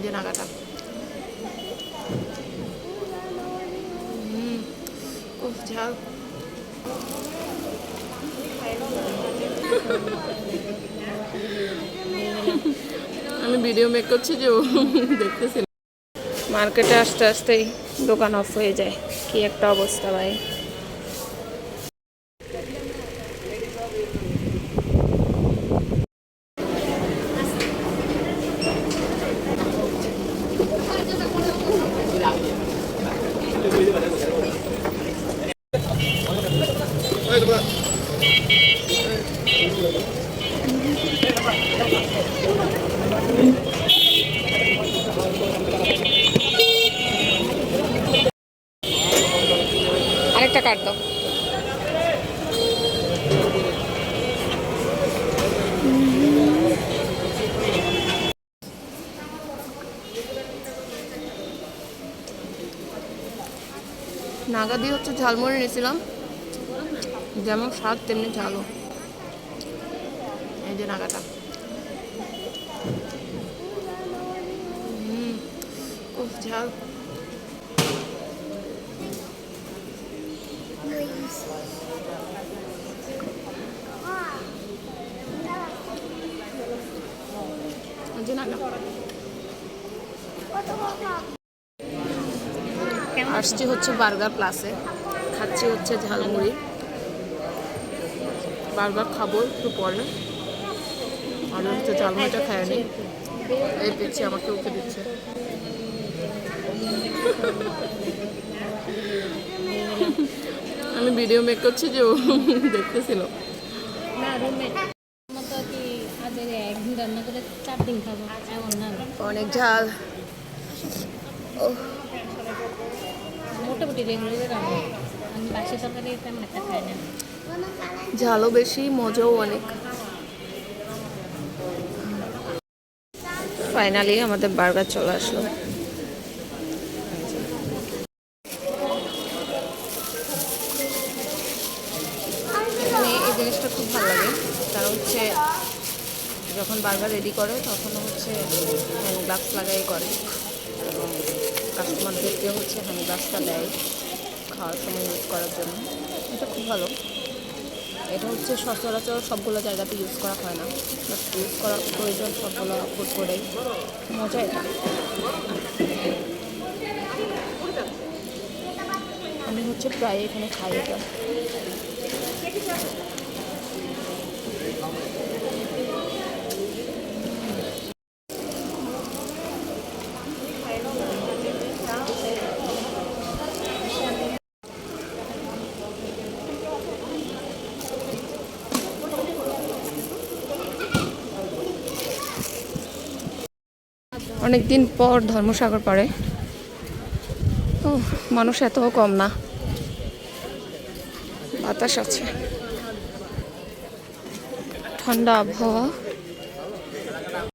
যে নাগাটা খুব ঝাল। আমি ভিডিও মেক করছি যে ও দেখতেছিল। মার্কেটে আসতে আসতেই দোকান অফ হয়ে যায়, কি একটা অবস্থা ভাই। আরেকটা কাট দাও। নাগা দিয়ে হচ্ছে ঝালমুড়ি নিয়েছিলাম, যেমন স্বাদ তেমনি ঝালও। এই যে নাগাটা খুব ঝাল। যে নাগা আসছি হচ্ছে বার্গার প্লাসে, খাচ্ছি হচ্ছে ঝালমুড়ি। বার্গার খাবো একটু পরে, আর হচ্ছে ঝালমুড়িটা খায় নি। এই দিচ্ছে আমাকে, ওকে দিচ্ছে। আমি ভিডিও মেক করছি যে ও দেখতেছিল। অনেক ঝাল, মোটামুটি রেগুলার আমি বাসি তরকারি তেমন একটা খাই না। ঝালও বেশি, মজাও অনেক। ফাইনালি আমাদের বার্গার চলে আসলো। এই জিনিসটা খুব ভালো লাগে, কারণ হচ্ছে যখন বার্গার রেডি করে তখন হচ্ছে হ্যান্ড গ্লাভস লাগাই করে, এবং কাস্টমারদেরকে হচ্ছে হ্যান্ড গ্লাভসটা দেয় খাওয়ার সময় ইউজ করার জন্য। এটা খুব ভালো। এটা হচ্ছে সচরাচর সবগুলো জায়গাতে ইউজ করা হয় না, বাট ইউজ করা প্রয়োজন সবগুলো ফুড করেই। মজা এটা। আমি হচ্ছে প্রায় এখানে খাই এটা। অনেকদিন পর ধর্মসাগর পাড়ে, ও মানুষ এতও কম না, বাতাস আছে, ঠান্ডা আবহাওয়া।